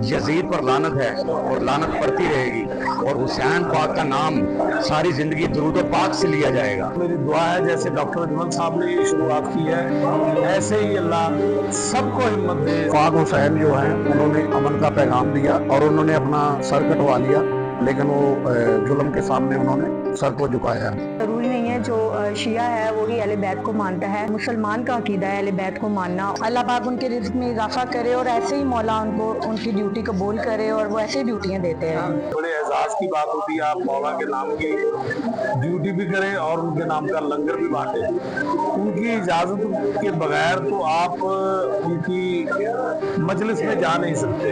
Yazid पर लानत है और लानत पड़ती रहेगी और हुसैन पाक का नाम सारी जिंदगी दुरूद पाक से लिया जाएगा। मेरी दुआ है जैसे डॉक्टर अजमल साहब ने ये शुरुआत की है ऐसे ही अल्लाह सबको हिम्मत दे। पाक हुसैन जो हैं उन्होंने अमन का पैगाम दिया और उन्होंने अपना सर कटवा लिया, लेकिन वो जुल्म के सामने उन्होंने सर को झुकाया। जरूरी नहीं है जो शिया है वो ही अहले बैत को मानता है, मुसलमान का अकीदा है अहले बैत को मानना। अल्लाह पाक उनके रिज़्क़ में इजाफा करे और ऐसे ही मौला उनको उनकी ड्यूटी कबूल करे और वो ऐसे ड्यूटियाँ देते हैं। बड़े एजाज की बात होती है आप मौला के नाम की ड्यूटी भी करें और उनके नाम का लंगर भी बांटे। उनकी इजाजत के बगैर तो आप उनकी मजलिस में जा नहीं सकते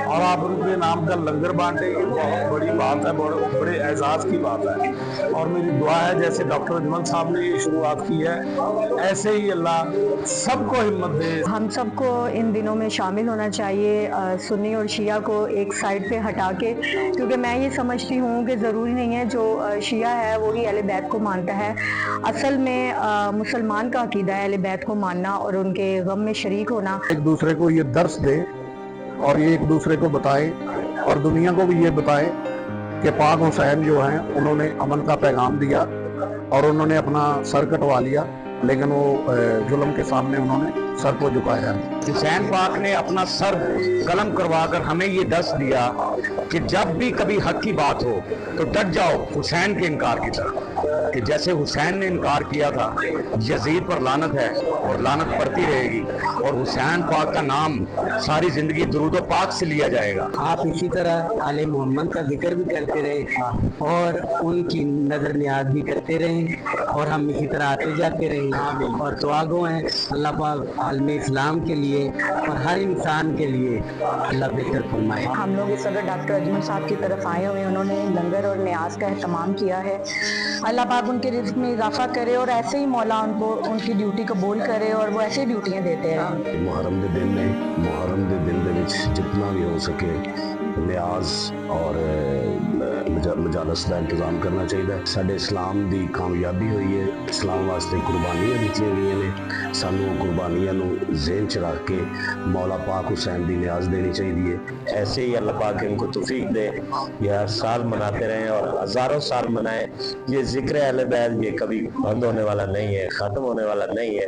और आप उनके नाम का लंगर बांटे, ये बहुत बड़ी बात है, बड़े एजाज की बात है। और मेरी दुआ है जैसे डॉक्टर अजमल साहब ने ये शुरुआत की है ऐसे ही अल्लाह सबको हिम्मत दे। हम सबको इन दिनों में शामिल होना चाहिए, सुन्नी और शिया को एक साइड पे हटा के, क्योंकि मैं ये समझती हूँ कि ज़रूरी नहीं है जो शिया है वो ही अहले बैत को मानता है। असल में मुसलमान का अकीदा है अहले बैत को मानना और उनके गम में शरीक होना। एक दूसरे को ये दर्स दे और ये एक दूसरे को बताए और दुनिया को भी ये बताए कि पाक हुसैन जो हैं उन्होंने अमन का पैगाम दिया और उन्होंने अपना सर कटवा लिया, लेकिन वो जुल्म के सामने उन्होंने सर को झुकाया। हुसैन पाक ने अपना सर कलम करवाकर हमें ये दस दिया कि जब भी कभी हक की बात हो तो डट जाओ हुसैन के इनकार की तरफ, कि जैसे हुसैन ने इनकार किया था यजीद पर लानत है और लानत पड़ती रहेगी और हुसैन पाक का नाम सारी जिंदगी दुरूद पाक से लिया जाएगा। आप इसी तरह आले मोहम्मद का जिक्र भी करते रहे और उनकी नजर नियाज भी करते रहे और हम इसी तरह आते जाते रहे और दुआ गो हैं अल्लाह पाक आलम इस्लाम के लिए और हर इंसान के लिए अल्लाह बेहतर फरमाए। हम लोग इस वक्त डॉक्टर अजमल साहब की तरफ आए हुए हैं, उन्होंने लंगर और न्याज का एहतमाम किया है। अल्लाह पाक उनके रिज़्क़ में इजाफा करे और ऐसे ही मौला उनको उनकी ड्यूटी कबूल करे और वो ऐसे ड्यूटियाँ देते हैं। मुहर्रम के दिन में मुहर्रम के दिन जितना भी हो सके न्याज और मजालस का इंतजाम करना चाहिए। साडे इस्लाम की कामयाबी हुई है, इस्लाम वास्ते कुर्बानियां दित्तियां गई ने, सानू कुर्बानियां ज़हन च रख के मौला पाक हुसैन की न्याज देनी चाहिए। ऐसे ही अल्लाह पाक इनको तौफीक दे, ये हर साल मनाते रहें और हज़ारों साल मनाएं। ये जिक्र अहले बैत ये कभी बंद होने वाला नहीं है, ख़त्म होने वाला नहीं है।